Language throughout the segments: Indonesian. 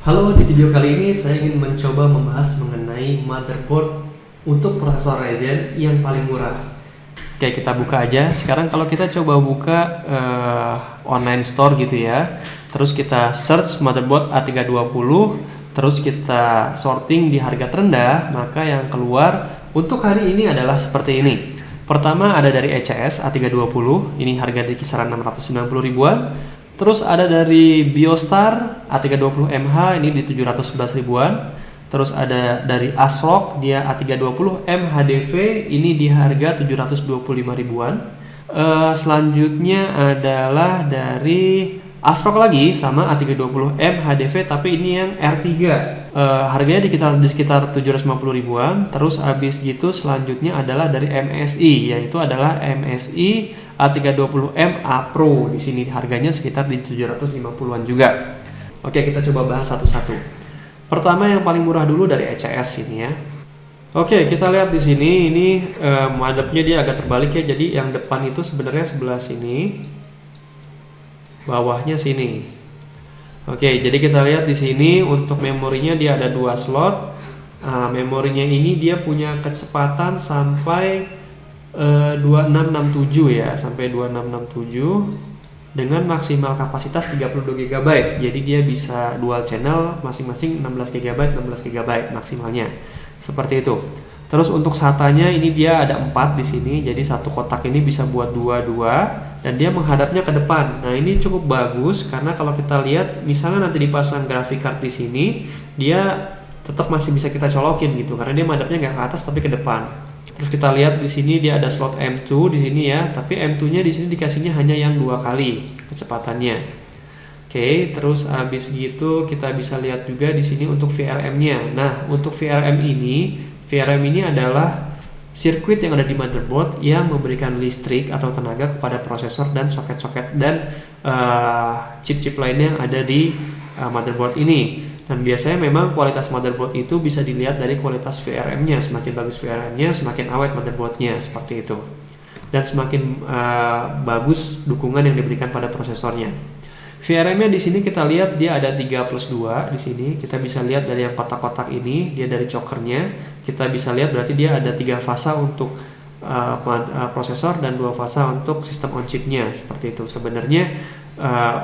Halo, di video kali ini saya ingin mencoba membahas mengenai motherboard untuk prosesor Ryzen yang paling murah. Oke, kita buka aja. Sekarang kalau kita coba buka online store gitu ya, terus kita search motherboard A320, terus kita sorting di harga terendah, maka yang keluar untuk hari ini adalah seperti ini. Pertama ada dari ECS A320, ini harga di kisaran 690 ribuan. Terus ada dari Biostar A320MH, ini di 711 ribuan. Terus ada dari ASRock, dia A320 MHDV, ini di harga 725 ribuan. Selanjutnya adalah dari ASRock lagi, sama A320 MHDV, tapi ini yang R3. Harganya di sekitar 750 ribuan. Terus habis gitu selanjutnya adalah dari MSI, yaitu adalah MSI A320M A Pro. Di sini harganya sekitar di 750-an juga. Oke, kita coba bahas satu-satu. Pertama yang paling murah dulu dari ECS ini ya. Oke, kita lihat di sini ini madepnya dia agak terbalik ya. Jadi yang depan itu sebenarnya sebelah sini, bawahnya sini. Oke, jadi kita lihat di sini untuk memorinya dia ada 2 slot. Memorinya ini dia punya kecepatan sampai 2667 ya, sampai 2667 dengan maksimal kapasitas 32 GB. Jadi dia bisa dual channel masing-masing 16 GB, 16 GB maksimalnya. Seperti itu. Terus untuk SATA-nya ini dia ada 4 di sini. Jadi satu kotak ini bisa buat 2 dan dia menghadapnya ke depan. Nah, ini cukup bagus karena kalau kita lihat misalnya nanti dipasang graphic card di sini, dia tetap masih bisa kita colokin gitu karena dia menghadapnya nggak ke atas tapi ke depan. Terus kita lihat di sini dia ada slot M2 di sini ya, tapi M2-nya di sini dikasihnya hanya yang 2 kali kecepatannya. Oke, terus habis gitu kita bisa lihat juga di sini untuk VRM-nya. Nah, untuk VRM ini adalah sirkuit yang ada di motherboard yang memberikan listrik atau tenaga kepada prosesor dan soket-soket dan chip-chip lainnya yang ada di motherboard ini. Dan biasanya memang kualitas motherboard itu bisa dilihat dari kualitas VRM-nya. Semakin bagus VRM-nya, semakin awet motherboard-nya, seperti itu. Dan semakin bagus dukungan yang diberikan pada prosesornya. VRM-nya di sini kita lihat dia ada 3+2 di sini. Kita bisa lihat dari yang kotak-kotak ini, dia dari chokernya. Kita bisa lihat berarti dia ada 3 fasa untuk prosesor dan 2 fasa untuk sistem on chip-nya, seperti itu. Sebenarnya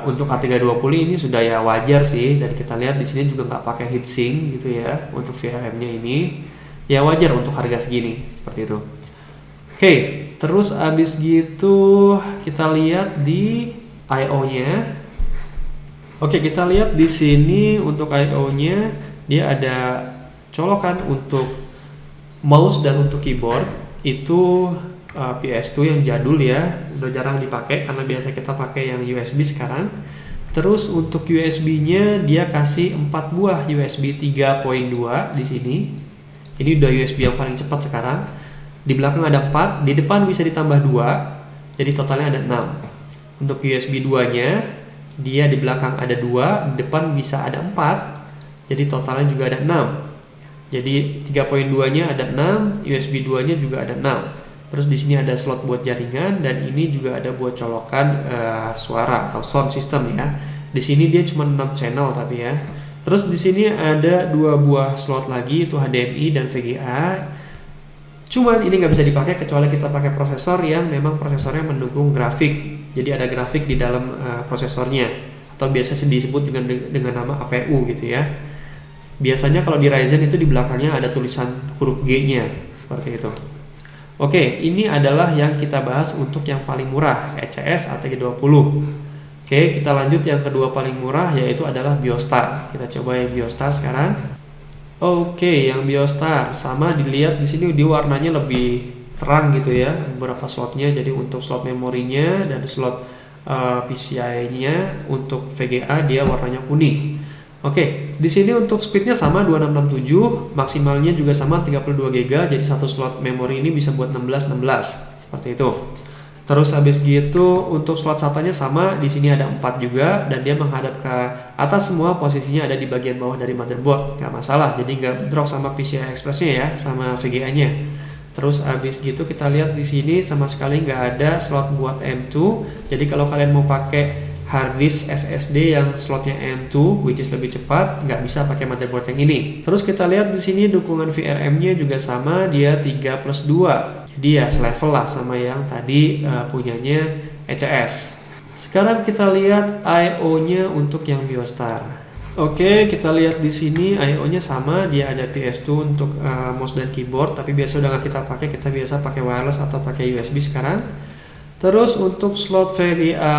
untuk A320 ini sudah ya wajar sih, dan kita lihat di sini juga nggak pakai heatsink gitu ya. Untuk VRM-nya ini ya wajar untuk harga segini, seperti itu. Oke, terus abis gitu kita lihat di I/O-nya. Oke, kita lihat di sini untuk I/O-nya dia ada colokan untuk mouse dan untuk keyboard. Itu PS2 yang jadul ya, udah jarang dipakai karena biasa kita pakai yang USB sekarang. Terus untuk USB-nya dia kasih 4 buah USB 3.2 di sini. Ini udah USB yang paling cepat sekarang. Di belakang ada 4, di depan bisa ditambah 2. Jadi totalnya ada 6. Untuk USB 2-nya dia di belakang ada 2, di depan bisa ada 4. Jadi totalnya juga ada 6. Jadi 3.2-nya ada 6, USB 2-nya juga ada 6. Terus di sini ada slot buat jaringan dan ini juga ada buat colokan suara atau sound system ya. Di sini dia cuma 6 channel tapi ya. Terus di sini ada 2 buah slot lagi, itu HDMI dan VGA. Cuman ini nggak bisa dipakai kecuali kita pakai prosesor yang memang prosesornya mendukung grafik. Jadi ada grafik di dalam prosesornya, atau biasa disebut dengan nama APU gitu ya. Biasanya kalau di Ryzen itu di belakangnya ada tulisan huruf G-nya, seperti itu. Oke, ini adalah yang kita bahas untuk yang paling murah, ECS A320. Oke, kita lanjut yang kedua paling murah, yaitu adalah Biostar. Kita coba yang Biostar sekarang. Oke, yang Biostar sama dilihat di sini di warnanya lebih terang gitu ya, beberapa slotnya. Jadi untuk slot memorinya dan slot PCI-nya untuk VGA dia warnanya kuning. Oke, di sini untuk speednya sama 2667, maksimalnya juga sama 32 GB. Jadi satu slot memori ini bisa buat 16 seperti itu. Terus habis gitu untuk slot SATA-nya sama, di sini ada 4 juga dan dia menghadap ke atas semua, posisinya ada di bagian bawah dari motherboard, nggak masalah. Jadi nggak bentrok sama PCI Express-nya ya, sama VGA-nya. Terus habis gitu kita lihat di sini sama sekali nggak ada slot buat M2. Jadi kalau kalian mau pakai harddisk SSD yang slotnya M2 which is lebih cepat, nggak bisa pakai motherboard yang ini. Terus kita lihat di sini dukungan VRM-nya juga sama, dia 3+2. Jadi ya selevel lah sama yang tadi punyanya ECS. Sekarang kita lihat I/O-nya untuk yang Biostar. Oke, kita lihat di sini I/O-nya sama, dia ada PS2 untuk mouse dan keyboard, tapi biasa udah nggak kita pakai, kita biasa pakai wireless atau pakai USB sekarang. Terus untuk slot VGA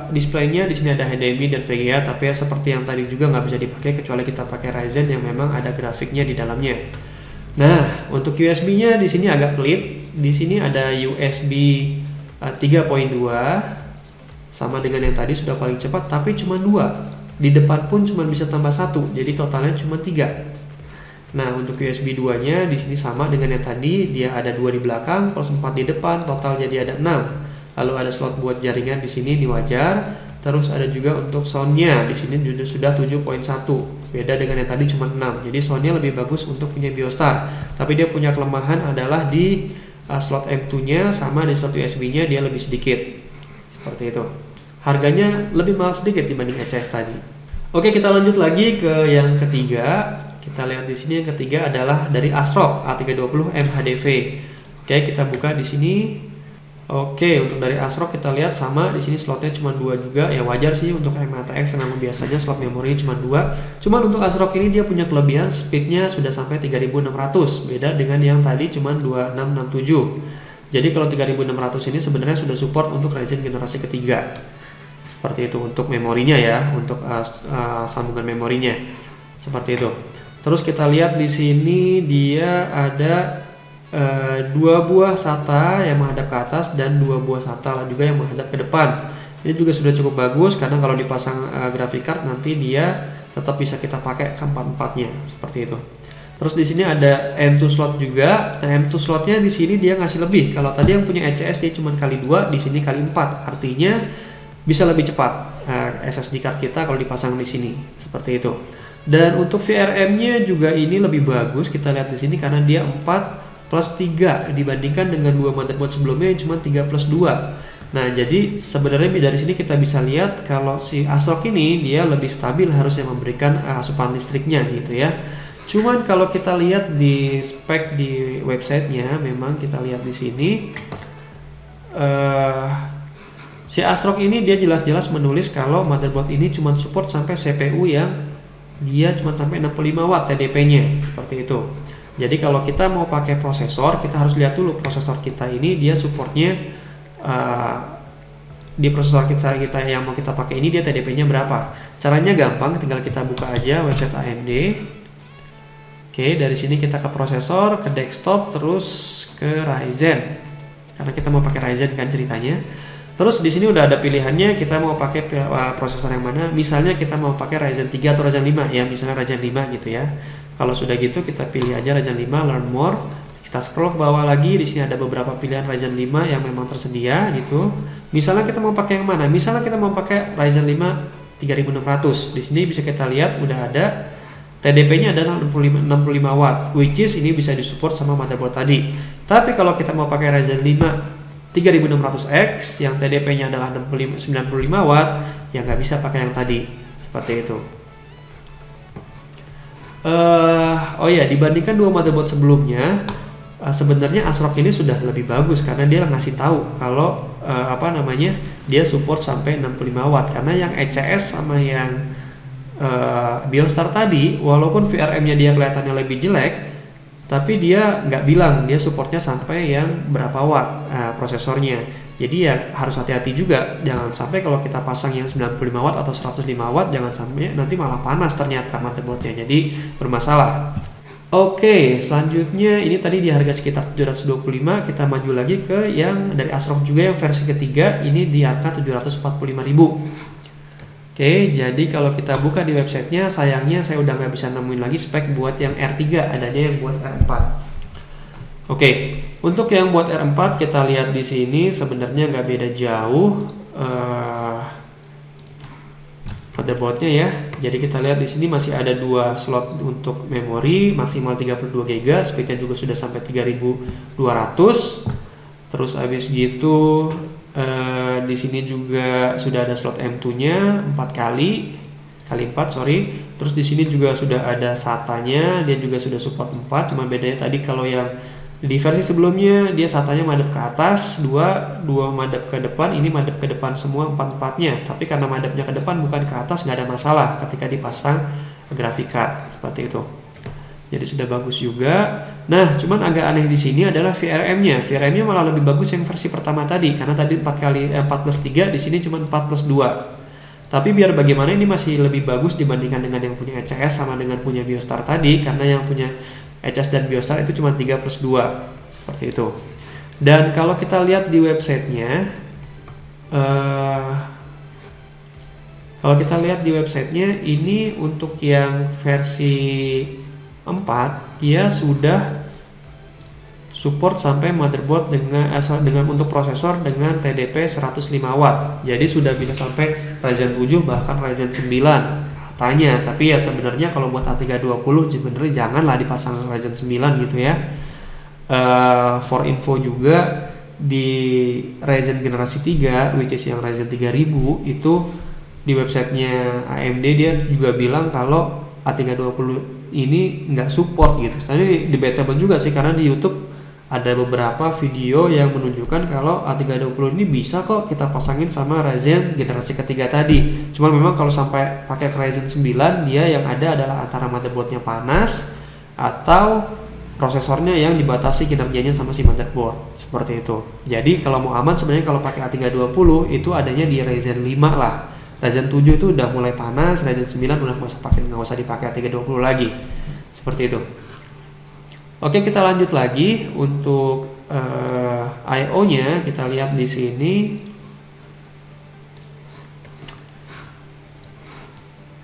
displaynya di sini ada HDMI dan VGA, tapi ya seperti yang tadi juga nggak bisa dipakai kecuali kita pakai Ryzen yang memang ada grafiknya di dalamnya. Nah, untuk USB-nya di sini agak pelit. Di sini ada USB 3.2 sama dengan yang tadi, sudah paling cepat, tapi cuma 2. Di depan pun cuma bisa tambah 1, jadi totalnya cuma 3. Nah, untuk USB 2-nya di sini sama dengan yang tadi, dia ada 2 di belakang plus 4 di depan, total jadi ada 6. Lalu ada slot buat jaringan di sini, ini wajar. Terus ada juga untuk sound-nya, di sini sudah 7.1. Beda dengan yang tadi cuma 6. Jadi sound-nya lebih bagus untuk punya Biostar. Tapi dia punya kelemahan adalah di slot M2-nya sama di slot USB-nya dia lebih sedikit. Seperti itu. Harganya lebih mahal sedikit dibanding ECS tadi. Oke, kita lanjut lagi ke yang ketiga. Kita lihat di sini yang ketiga adalah dari ASRock A320 MHDV. Oke, kita buka di sini. Oke, untuk dari ASRock kita lihat sama, di sini slotnya cuma 2 juga. Ya wajar sih untuk MHTX memang biasanya slot memorinya cuma 2. Cuman untuk ASRock ini dia punya kelebihan speednya sudah sampai 3600. Beda dengan yang tadi cuma 2667. Jadi kalau 3600 ini sebenarnya sudah support untuk Ryzen generasi ketiga. Seperti itu untuk memorinya ya, untuk sambungan memorinya. Seperti itu. Terus kita lihat di sini dia ada 2 buah SATA yang menghadap ke atas dan 2 buah SATA juga yang menghadap ke depan. Ini juga sudah cukup bagus karena kalau dipasang graphic card nanti dia tetap bisa kita pakai keempat-empatnya seperti itu. Terus di sini ada M2 slot juga. Nah, M2 slotnya di sini dia ngasih lebih. Kalau tadi yang punya ECS dia cuma kali 2, di sini kali 4. Artinya bisa lebih cepat SSD card kita kalau dipasang di sini seperti itu. Dan untuk VRM-nya juga ini lebih bagus. Kita lihat di sini karena dia 4+3 dibandingkan dengan 2 motherboard sebelumnya yang cuma 3+2. Nah, jadi sebenarnya dari sini kita bisa lihat kalau si ASRock ini dia lebih stabil harusnya memberikan asupan listriknya gitu ya. Cuman kalau kita lihat di spek di websitenya, memang kita lihat di sini si ASRock ini dia jelas-jelas menulis kalau motherboard ini cuma support sampai CPU yang dia cuma sampai 65 watt TDP-nya seperti itu. Jadi kalau kita mau pakai prosesor, kita harus lihat dulu prosesor kita ini dia supportnya di prosesor kita yang mau kita pakai ini dia TDP-nya berapa. Caranya gampang, tinggal kita buka aja website AMD. Oke, dari sini kita ke prosesor, ke desktop, terus ke Ryzen. Karena kita mau pakai Ryzen kan ceritanya. Terus di sini udah ada pilihannya, kita mau pakai prosesor yang mana. Misalnya kita mau pakai Ryzen 3 atau Ryzen 5 ya, misalnya Ryzen 5 gitu ya. Kalau sudah gitu kita pilih aja Ryzen 5, learn more. Kita scroll ke bawah lagi, di sini ada beberapa pilihan Ryzen 5 yang memang tersedia gitu. Misalnya kita mau pakai yang mana? Misalnya kita mau pakai Ryzen 5 3600. Di sini bisa kita lihat udah ada TDP-nya adalah 65 watt, which is ini bisa disupport sama motherboard tadi. Tapi kalau kita mau pakai Ryzen 5 3600X yang TDP-nya adalah 95 watt, ya nggak bisa pakai yang tadi. Seperti itu. Oh ya, dibandingkan 2 motherboard sebelumnya, sebenarnya ASRock ini sudah lebih bagus karena dia ngasih tahu kalau dia support sampai 65 watt. Karena yang ECS sama yang Biostar tadi, walaupun VRM-nya dia kelihatannya lebih jelek, tapi dia nggak bilang dia supportnya sampai yang berapa watt prosesornya. Jadi ya harus hati-hati juga, jangan sampai kalau kita pasang yang 95 watt atau 105 watt, jangan sampai nanti malah panas ternyata motherboardnya, jadi bermasalah. Oke, selanjutnya ini tadi di harga sekitar 725, kita maju lagi ke yang dari ASRock juga yang versi ketiga, ini di harga 745.000. Oke, jadi kalau kita buka di websitenya, sayangnya saya udah nggak bisa nemuin lagi spek buat yang R3, adanya yang buat R4. Oke, untuk yang buat R4 kita lihat di sini sebenarnya nggak beda jauh motherboardnya ya. Jadi kita lihat di sini masih ada 2 slot untuk memori maksimal 32 GB, speednya juga sudah sampai 3200. Terus habis gitu Di sini juga sudah ada slot M2-nya 4 kali 4 sorry. Terus di sini juga sudah ada SATA-nya, dia juga sudah support 4. Cuma bedanya tadi kalau yang di versi sebelumnya dia SATA-nya madep ke atas, dua madep ke depan, ini madep ke depan semua 4-4-nya. Tapi karena madepnya ke depan bukan ke atas, nggak ada masalah ketika dipasang graphic card seperti itu. Jadi sudah bagus juga. Nah, cuman agak aneh di sini adalah VRM-nya. VRM-nya malah lebih bagus yang versi pertama tadi, karena tadi 4+3, di sini cuma 4+2. Tapi biar bagaimana ini masih lebih bagus dibandingkan dengan yang punya ECS sama dengan punya Biostar tadi, karena yang punya ECS dan Biostar itu cuma 3+2 seperti itu. Dan kalau kita lihat di websitenya, ini untuk yang versi 4 dia sudah support sampai motherboard dengan untuk prosesor dengan TDP 105 watt. Jadi sudah bisa sampai Ryzen 7 bahkan Ryzen 9 katanya. Tapi ya sebenarnya kalau buat A320 sebenarnya janganlah dipasang Ryzen 9 gitu ya. For info juga di Ryzen generasi 3 which is yang Ryzen 3000 itu di websitenya AMD dia juga bilang kalau A320 ini nggak support gitu. Sebenarnya debatable juga sih, karena di YouTube ada beberapa video yang menunjukkan kalau A320 ini bisa kok kita pasangin sama Ryzen generasi ketiga tadi. Cuma memang kalau sampai pakai Ryzen 9 dia yang ada adalah antara motherboardnya panas atau prosesornya yang dibatasi kinerjanya sama si motherboard seperti itu. Jadi kalau mau aman sebenarnya kalau pakai A320 itu adanya di Ryzen 5 lah. Ryzen 7 itu udah mulai panas, Ryzen 9 udah nggak usah dipakai A320 lagi. Seperti itu. Oke, kita lanjut lagi untuk I/O-nya. Kita lihat di sini.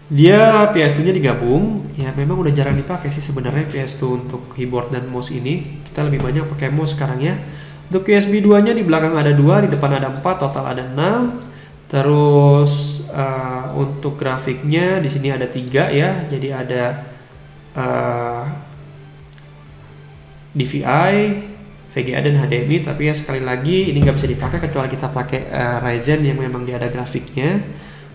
Dia PS2-nya digabung. Ya memang udah jarang dipakai sih sebenarnya PS2 untuk keyboard dan mouse ini. Kita lebih banyak pakai mouse sekarang ya. Untuk USB 2-nya di belakang ada 2, di depan ada 4, total ada 6. Terus untuk grafiknya di sini ada 3 ya. Jadi ada DVI, VGA dan HDMI. Tapi ya sekali lagi ini nggak bisa dipakai kecuali kita pakai Ryzen yang memang dia ada grafiknya.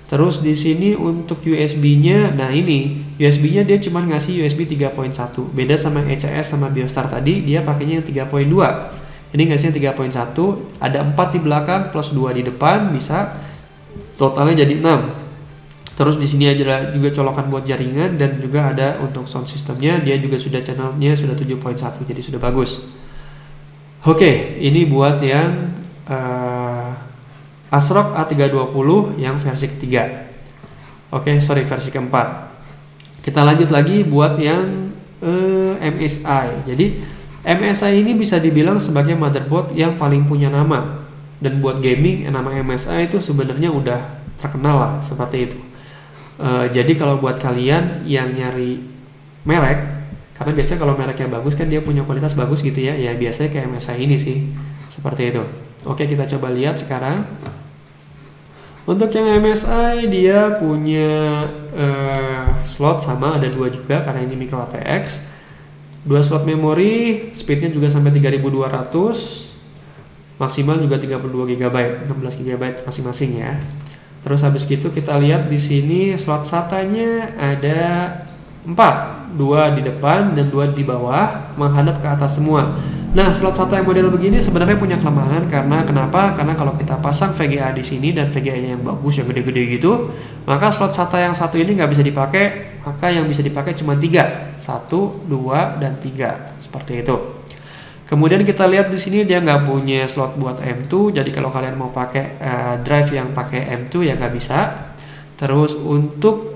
Terus di sini untuk USB-nya, nah ini USB-nya dia cuma ngasih USB 3.1. Beda sama ECS sama Biostar tadi, dia pakainya yang 3.2. Ini ngasihnya 3.1, ada 4 di belakang plus 2 di depan, bisa totalnya jadi 6. Terus di sini ada juga colokan buat jaringan dan juga ada untuk sound systemnya, dia juga sudah channelnya sudah 7.1, jadi sudah bagus. Oke, ini buat yang ASRock A320 yang versi ketiga. Versi keempat. Kita lanjut lagi buat yang MSI. Jadi MSI ini bisa dibilang sebagai motherboard yang paling punya nama. Dan buat gaming nama MSI itu sebenarnya udah terkenal lah seperti itu. Jadi kalau buat kalian yang nyari merek, karena biasanya kalau mereknya bagus kan dia punya kualitas bagus gitu ya. Ya biasanya kayak MSI ini sih seperti itu. Oke, kita coba lihat sekarang. Untuk yang MSI dia punya slot sama ada 2 juga karena ini micro ATX. 2 slot memori, speednya juga sampai 3200. Maksimal juga 32 GB, 16 GB masing-masing ya. Terus habis gitu kita lihat di sini slot SATA-nya ada 4, 2 di depan dan 2 di bawah menghadap ke atas semua. Nah, slot SATA yang model begini sebenarnya punya kelemahan karena kenapa? Karena kalau kita pasang VGA di sini dan VGA-nya yang bagus, yang gede-gede gitu, maka slot SATA yang satu ini nggak bisa dipakai, maka yang bisa dipakai cuma 3, 1, 2, dan 3 seperti itu. Kemudian kita lihat di sini dia nggak punya slot buat M2, jadi kalau kalian mau pakai drive yang pakai M2 ya nggak bisa. Terus untuk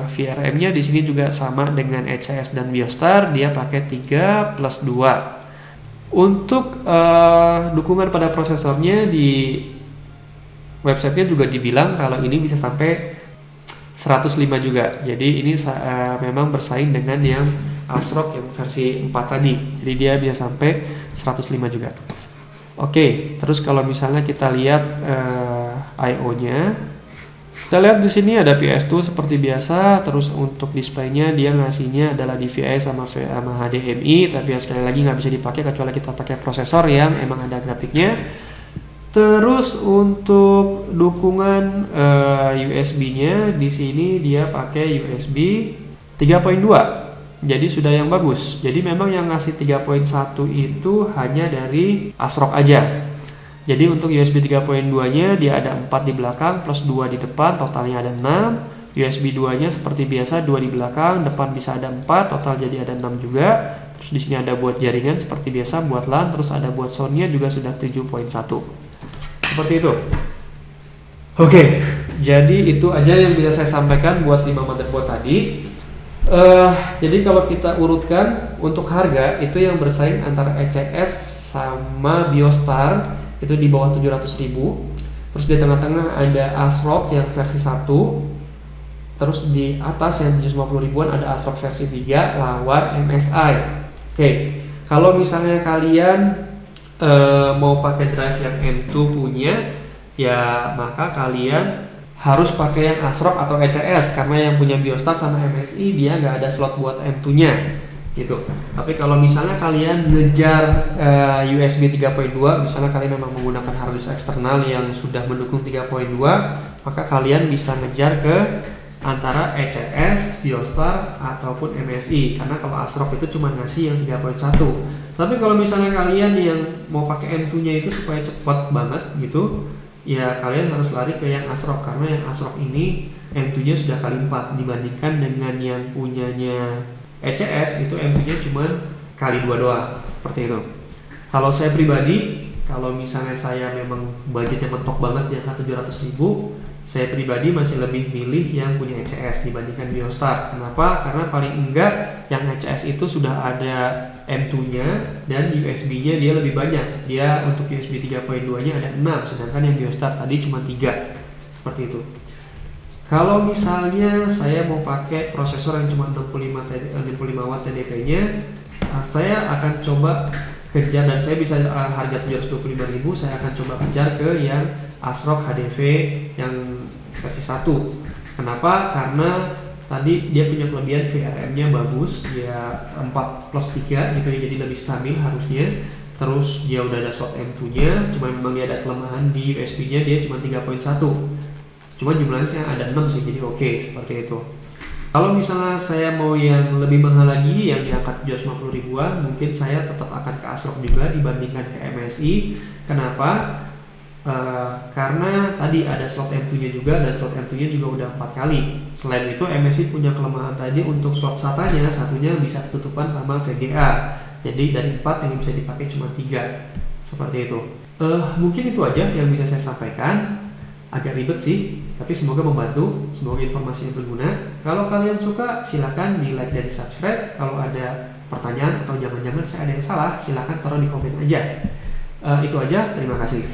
VRM-nya di sini juga sama dengan ECS dan Biostar, dia pakai 3+2. Untuk dukungan pada prosesornya di websitenya juga dibilang kalau ini bisa sampai 105 juga. Jadi ini memang bersaing dengan yang ASRock yang versi 4 tadi. Jadi dia bisa sampai 105 juga. Oke, terus kalau misalnya kita lihat I/O-nya, kita lihat di sini ada PS2 seperti biasa. Terus untuk displaynya dia ngasihnya adalah DVI sama HDMI, tapi ya sekali lagi nggak bisa dipakai kecuali kita pakai prosesor yang emang ada grafiknya. Terus untuk dukungan USB-nya di sini dia pakai USB 3.2. Jadi sudah yang bagus. Jadi memang yang ngasih 3.1 itu hanya dari ASRock aja. Jadi untuk USB 3.2-nya dia ada 4 di belakang plus 2 di depan, totalnya ada 6. USB 2-nya seperti biasa 2 di belakang, depan bisa ada 4, total jadi ada 6 juga. Terus di sini ada buat jaringan seperti biasa, buat LAN, terus ada buat sound-nya juga sudah 7.1. Seperti itu. Oke, jadi itu aja yang bisa saya sampaikan buat 5 motherboard tadi. Jadi kalau kita urutkan untuk harga itu yang bersaing antara ECS sama Biostar itu di bawah 700.000. Terus di tengah-tengah ada ASRock yang versi 1. Terus di atas yang 750 ribuan ada ASRock versi 3 lawan MSI. Oke, kalau misalnya kalian mau pakai drive yang M2 punya, ya maka kalian harus pakai yang ASRock atau ECS karena yang punya Biostar sama MSI dia nggak ada slot buat M2-nya gitu. Tapi kalau misalnya kalian ngejar USB 3.2, misalnya kalian memang menggunakan hard disk eksternal yang sudah mendukung 3.2, maka kalian bisa ngejar ke antara ECS, Biostar ataupun MSI karena kalau ASRock itu cuma ngasih yang 3.1. Tapi kalau misalnya kalian yang mau pakai M2-nya itu supaya cepat banget gitu, ya kalian harus lari ke yang ASRock karena yang ASRock ini M2-nya sudah kali 4 dibandingkan dengan yang punyanya ECS itu M2-nya cuma kali 2 doang, seperti itu. Kalau saya pribadi, kalau misalnya saya memang budgetnya mentok banget di angka 700.000, saya pribadi masih lebih milih yang punya ECS dibandingkan Biostar. Kenapa? Karena paling enggak yang ECS itu sudah ada M2-nya dan USB-nya dia lebih banyak. Dia untuk USB 3.2-nya ada 6, sedangkan yang Biostar tadi cuma 3. Seperti itu. Kalau misalnya saya mau pakai prosesor yang cuma 65 watt TDP-nya, saya akan coba kejar dan saya bisa harga 725.000, saya akan coba kejar ke yang ASRock HDV yang versi 1. Kenapa? Karena tadi dia punya kelebihan VRM-nya bagus, dia 4+3 gitu ya, jadi lebih stabil harusnya. Terus dia udah ada slot M2-nya, cuma memang dia ada kelemahan di USB-nya, dia cuma 3.1. Cuma jumlahnya ada 6 sih, jadi oke, seperti itu. Kalau misalnya saya mau yang lebih mahal lagi, yang di angka 750 ribuan, mungkin saya tetap akan ke ASRock juga dibandingkan ke MSI. Kenapa? Karena tadi ada slot M2-nya juga dan slot M2-nya juga udah 4 kali. Selain itu MSI punya kelemahan tadi untuk slot SATA-nya, satunya bisa ketutupan sama VGA. Jadi dari 4 yang bisa dipakai cuma 3. Seperti itu. Mungkin itu aja yang bisa saya sampaikan. Agak ribet sih, tapi semoga membantu, semoga informasinya berguna. Kalau kalian suka, silakan di like dan di subscribe. Kalau ada pertanyaan atau jangan-jangan saya ada yang salah, silakan taruh di komen aja. Itu aja, terima kasih.